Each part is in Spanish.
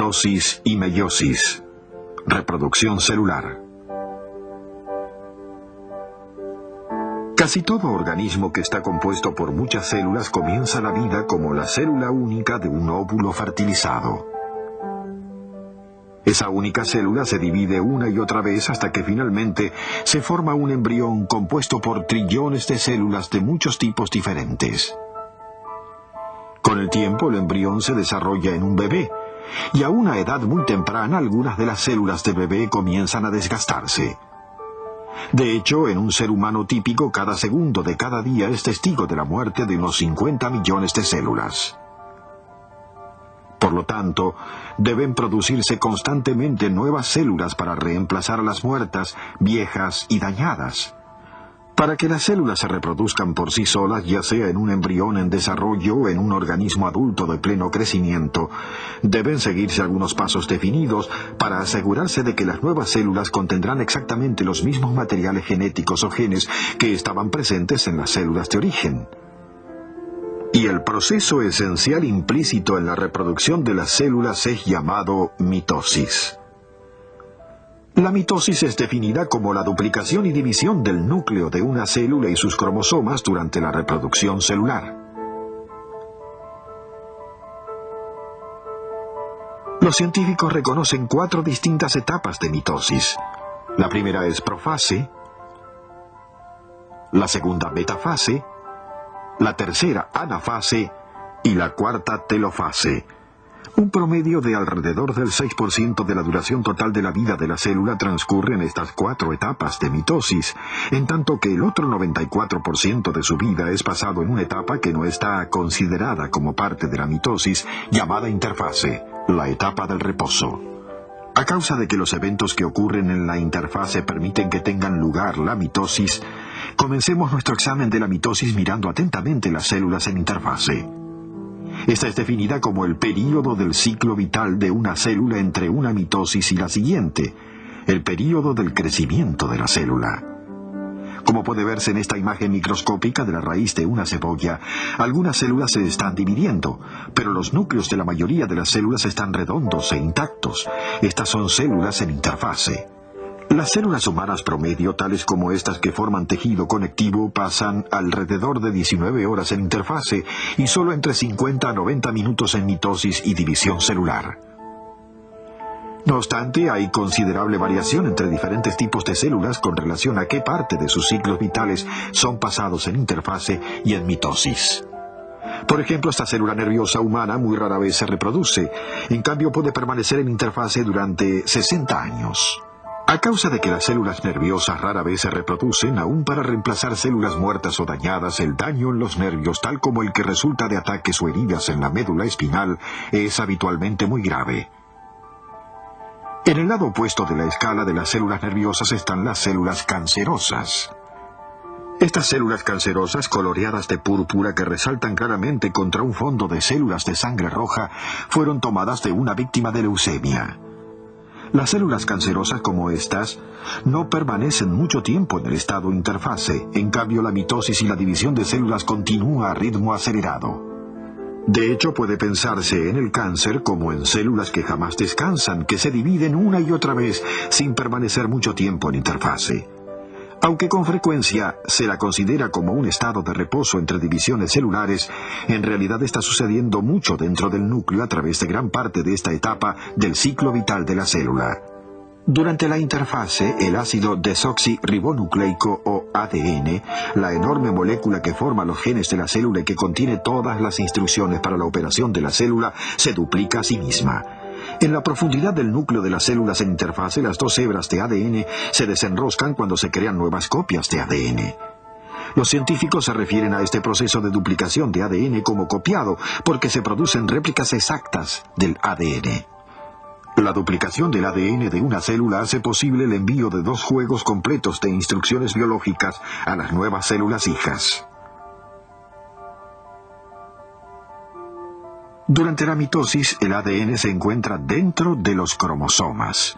Mitosis y meiosis. Reproducción celular. Casi todo organismo que está compuesto por muchas células comienza la vida como la célula única de un óvulo fertilizado. Esa única célula se divide una y otra vez hasta que finalmente se forma un embrión compuesto por trillones de células de muchos tipos diferentes. Con el tiempo el embrión se desarrolla en un bebé, y a una edad muy temprana algunas de las células del bebé comienzan a desgastarse. De hecho, en un ser humano típico, cada segundo de cada día es testigo de la muerte de unos 50 millones de células. Por lo tanto, deben producirse constantemente nuevas células para reemplazar a las muertas, viejas y dañadas. Para que las células se reproduzcan por sí solas, ya sea en un embrión en desarrollo o en un organismo adulto de pleno crecimiento, deben seguirse algunos pasos definidos para asegurarse de que las nuevas células contendrán exactamente los mismos materiales genéticos o genes que estaban presentes en las células de origen. Y el proceso esencial implícito en la reproducción de las células es llamado mitosis. La mitosis es definida como la duplicación y división del núcleo de una célula y sus cromosomas durante la reproducción celular. Los científicos reconocen 4 distintas etapas de mitosis. La primera es profase, la segunda metafase, la tercera anafase y la cuarta telofase. Un promedio de alrededor del 6% de la duración total de la vida de la célula transcurre en estas 4 etapas de mitosis, en tanto que el otro 94% de su vida es pasado en una etapa que no está considerada como parte de la mitosis, llamada interfase, la etapa del reposo. A causa de que los eventos que ocurren en la interfase permiten que tengan lugar la mitosis, comencemos nuestro examen de la mitosis mirando atentamente las células en interfase. Esta es definida como el período del ciclo vital de una célula entre una mitosis y la siguiente, el período del crecimiento de la célula. Como puede verse en esta imagen microscópica de la raíz de una cebolla, algunas células se están dividiendo, pero los núcleos de la mayoría de las células están redondos e intactos. Estas son células en interfase. Las células humanas promedio, tales como estas que forman tejido conectivo, pasan alrededor de 19 horas en interfase y solo entre 50 a 90 minutos en mitosis y división celular. No obstante, hay considerable variación entre diferentes tipos de células con relación a qué parte de sus ciclos vitales son pasados en interfase y en mitosis. Por ejemplo, esta célula nerviosa humana muy rara vez se reproduce, en cambio puede permanecer en interfase durante 60 años. A causa de que las células nerviosas rara vez se reproducen, aún para reemplazar células muertas o dañadas, el daño en los nervios, tal como el que resulta de ataques o heridas en la médula espinal, es habitualmente muy grave. En el lado opuesto de la escala de las células nerviosas están las células cancerosas. Estas células cancerosas, coloreadas de púrpura que resaltan claramente contra un fondo de células de sangre roja, fueron tomadas de una víctima de leucemia. Las células cancerosas como estas no permanecen mucho tiempo en el estado interfase, en cambio la mitosis y la división de células continúa a ritmo acelerado. De hecho, puede pensarse en el cáncer como en células que jamás descansan, que se dividen una y otra vez sin permanecer mucho tiempo en interfase. Aunque con frecuencia se la considera como un estado de reposo entre divisiones celulares, en realidad está sucediendo mucho dentro del núcleo a través de gran parte de esta etapa del ciclo vital de la célula. Durante la interfase, el ácido desoxirribonucleico o ADN, la enorme molécula que forma los genes de la célula y que contiene todas las instrucciones para la operación de la célula, se duplica a sí misma. En la profundidad del núcleo de las células en interfase, las 2 hebras de ADN se desenroscan cuando se crean nuevas copias de ADN. Los científicos se refieren a este proceso de duplicación de ADN como copiado, porque se producen réplicas exactas del ADN. La duplicación del ADN de una célula hace posible el envío de 2 juegos completos de instrucciones biológicas a las nuevas células hijas. Durante la mitosis, el ADN se encuentra dentro de los cromosomas.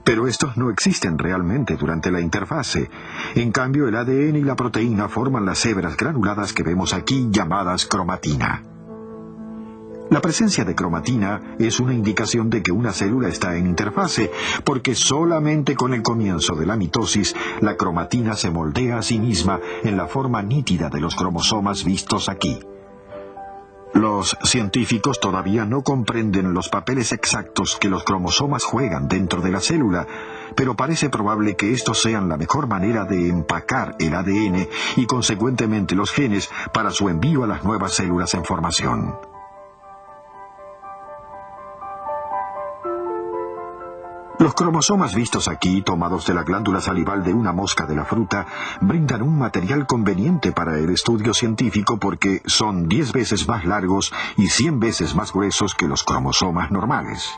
Pero estos no existen realmente durante la interfase. En cambio, el ADN y la proteína forman las hebras granuladas que vemos aquí, llamadas cromatina. La presencia de cromatina es una indicación de que una célula está en interfase, porque solamente con el comienzo de la mitosis, la cromatina se moldea a sí misma en la forma nítida de los cromosomas vistos aquí. Los científicos todavía no comprenden los papeles exactos que los cromosomas juegan dentro de la célula, pero parece probable que estos sean la mejor manera de empacar el ADN y consecuentemente los genes para su envío a las nuevas células en formación. Los cromosomas vistos aquí, tomados de la glándula salival de una mosca de la fruta, brindan un material conveniente para el estudio científico porque son 10 veces más largos y 100 veces más gruesos que los cromosomas normales.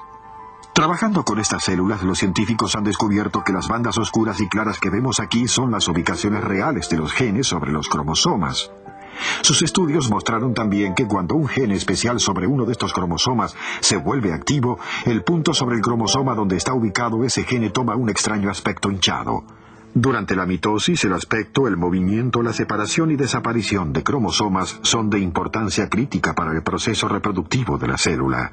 Trabajando con estas células, los científicos han descubierto que las bandas oscuras y claras que vemos aquí son las ubicaciones reales de los genes sobre los cromosomas. Sus estudios mostraron también que cuando un gen especial sobre uno de estos cromosomas se vuelve activo, el punto sobre el cromosoma donde está ubicado ese gen toma un extraño aspecto hinchado. Durante la mitosis, el aspecto, el movimiento, la separación y desaparición de cromosomas son de importancia crítica para el proceso reproductivo de la célula.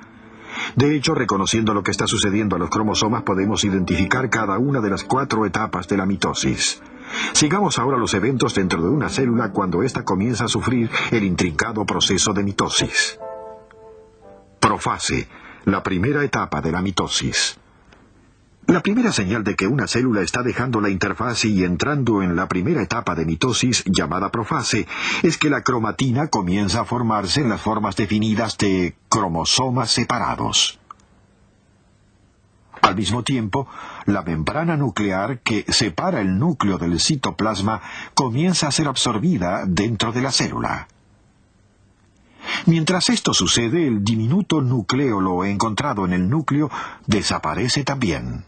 De hecho, reconociendo lo que está sucediendo a los cromosomas, podemos identificar cada una de las 4 etapas de la mitosis. Sigamos ahora los eventos dentro de una célula cuando ésta comienza a sufrir el intrincado proceso de mitosis. Profase, la primera etapa de la mitosis. La primera señal de que una célula está dejando la interfase y entrando en la primera etapa de mitosis, llamada profase, es que la cromatina comienza a formarse en las formas definidas de cromosomas separados. Al mismo tiempo, la membrana nuclear que separa el núcleo del citoplasma comienza a ser absorbida dentro de la célula. Mientras esto sucede, el diminuto nucleolo encontrado en el núcleo desaparece también.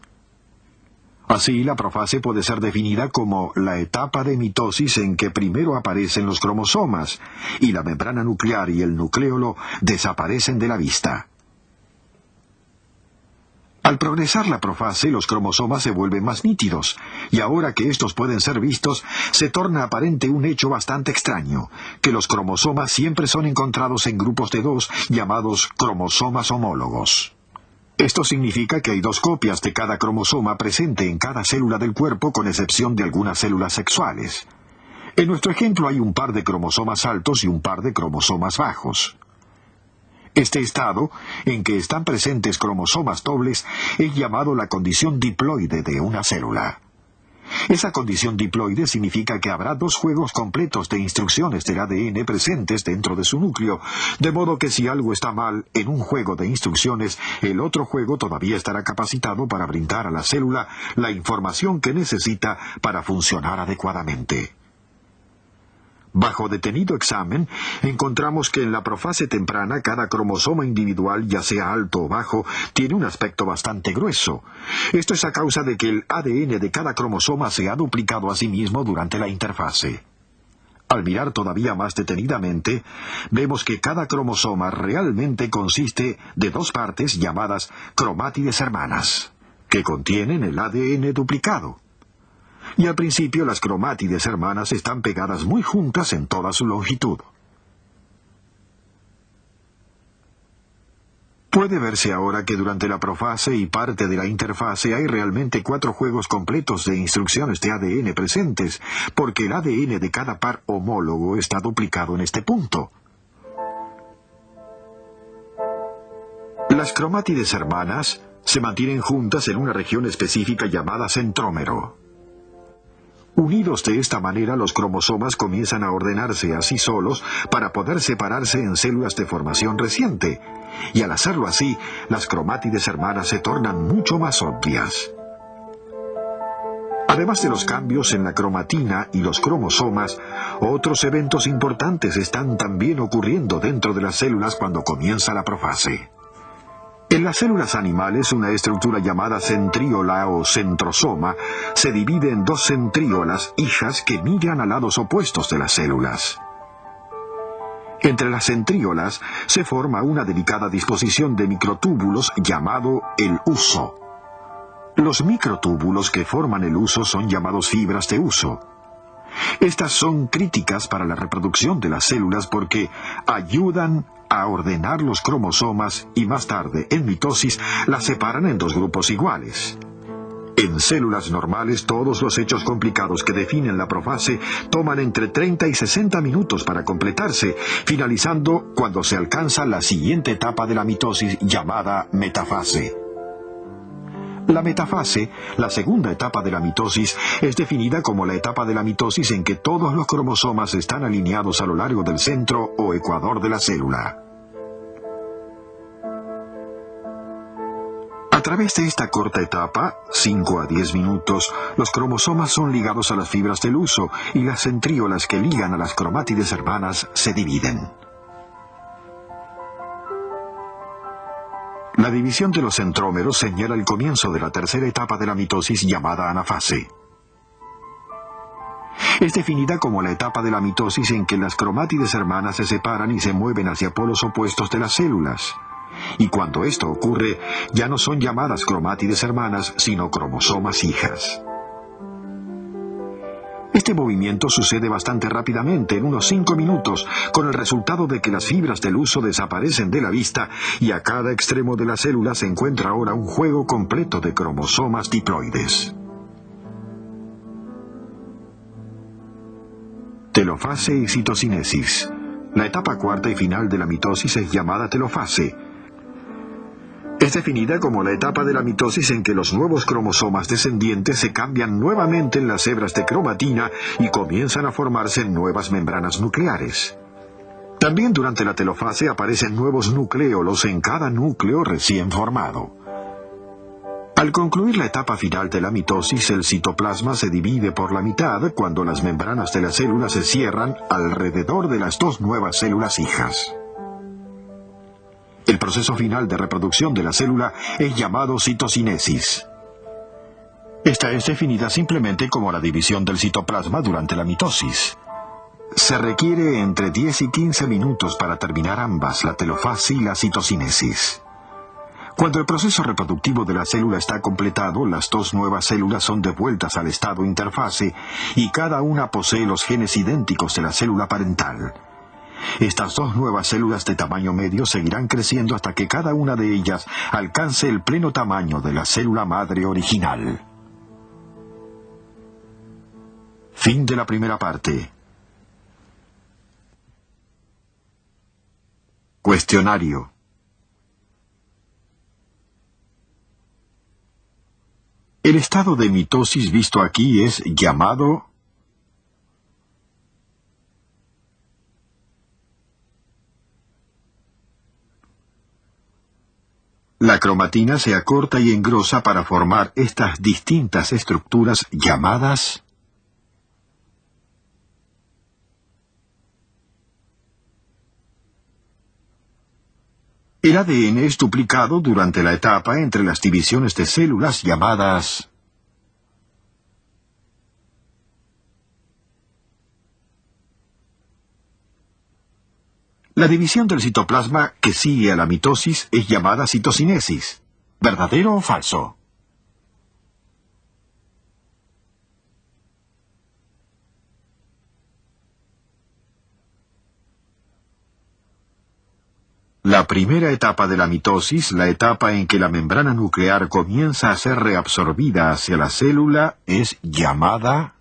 Así, la profase puede ser definida como la etapa de mitosis en que primero aparecen los cromosomas y la membrana nuclear y el nucleolo desaparecen de la vista. Al progresar la profase, los cromosomas se vuelven más nítidos, y ahora que estos pueden ser vistos, se torna aparente un hecho bastante extraño, que los cromosomas siempre son encontrados en grupos de 2, llamados cromosomas homólogos. Esto significa que hay 2 copias de cada cromosoma presente en cada célula del cuerpo, con excepción de algunas células sexuales. En nuestro ejemplo hay un par de cromosomas altos y un par de cromosomas bajos. Este estado, en que están presentes cromosomas dobles, es llamado la condición diploide de una célula. Esa condición diploide significa que habrá 2 juegos completos de instrucciones del ADN presentes dentro de su núcleo, de modo que si algo está mal en un juego de instrucciones, el otro juego todavía estará capacitado para brindar a la célula la información que necesita para funcionar adecuadamente. Bajo detenido examen, encontramos que en la profase temprana cada cromosoma individual, ya sea alto o bajo, tiene un aspecto bastante grueso. Esto es a causa de que el ADN de cada cromosoma se ha duplicado a sí mismo durante la interfase. Al mirar todavía más detenidamente, vemos que cada cromosoma realmente consiste de 2 partes llamadas cromátides hermanas, que contienen el ADN duplicado. Y al principio las cromátides hermanas están pegadas muy juntas en toda su longitud. Puede verse ahora que durante la profase y parte de la interfase hay realmente 4 juegos completos de instrucciones de ADN presentes, porque el ADN de cada par homólogo está duplicado en este punto. Las cromátides hermanas se mantienen juntas en una región específica llamada centrómero. Unidos de esta manera, los cromosomas comienzan a ordenarse a sí solos para poder separarse en células de formación reciente, y al hacerlo así, las cromátides hermanas se tornan mucho más obvias. Además de los cambios en la cromatina y los cromosomas, otros eventos importantes están también ocurriendo dentro de las células cuando comienza la profase. En las células animales, una estructura llamada centríola o centrosoma se divide en 2 centríolas hijas que migran a lados opuestos de las células. Entre las centríolas se forma una delicada disposición de microtúbulos llamado el huso. Los microtúbulos que forman el huso son llamados fibras de huso. Estas son críticas para la reproducción de las células porque ayudan a ordenar los cromosomas y más tarde, en mitosis, las separan en dos grupos iguales. En células normales, todos los hechos complicados que definen la profase toman entre 30 y 60 minutos para completarse, finalizando cuando se alcanza la siguiente etapa de la mitosis llamada metafase. La metafase, la segunda etapa de la mitosis, es definida como la etapa de la mitosis en que todos los cromosomas están alineados a lo largo del centro o ecuador de la célula. A través de esta corta etapa, 5 a 10 minutos, los cromosomas son ligados a las fibras del huso y las centríolas que ligan a las cromátides hermanas se dividen. La división de los centrómeros señala el comienzo de la tercera etapa de la mitosis llamada anafase. Es definida como la etapa de la mitosis en que las cromátides hermanas se separan y se mueven hacia polos opuestos de las células. Y cuando esto ocurre, ya no son llamadas cromátides hermanas, sino cromosomas hijas. Este movimiento sucede bastante rápidamente, en unos 5 minutos, con el resultado de que las fibras del huso desaparecen de la vista y a cada extremo de la célula se encuentra ahora un juego completo de cromosomas diploides. Telofase y citocinesis. La etapa cuarta y final de la mitosis es llamada telofase. Es definida como la etapa de la mitosis en que los nuevos cromosomas descendientes se cambian nuevamente en las hebras de cromatina y comienzan a formarse nuevas membranas nucleares. También durante la telofase aparecen nuevos nucleolos en cada núcleo recién formado. Al concluir la etapa final de la mitosis, el citoplasma se divide por la mitad cuando las membranas de la célula se cierran alrededor de las dos nuevas células hijas. El proceso final de reproducción de la célula es llamado citocinesis. Esta es definida simplemente como la división del citoplasma durante la mitosis. Se requiere entre 10 y 15 minutos para terminar ambas, la telofase y la citocinesis. Cuando el proceso reproductivo de la célula está completado, las dos nuevas células son devueltas al estado interfase y cada una posee los genes idénticos de la célula parental. Estas dos nuevas células de tamaño medio seguirán creciendo hasta que cada una de ellas alcance el pleno tamaño de la célula madre original. Fin de la primera parte. Cuestionario. El estado de mitosis visto aquí es llamado la cromatina se acorta y engrosa para formar estas distintas estructuras llamadas el ADN es duplicado durante la etapa entre las divisiones de células llamadas la división del citoplasma que sigue a la mitosis es llamada citocinesis. ¿Verdadero o falso? La primera etapa de la mitosis, la etapa en que la membrana nuclear comienza a ser reabsorbida hacia la célula, es llamada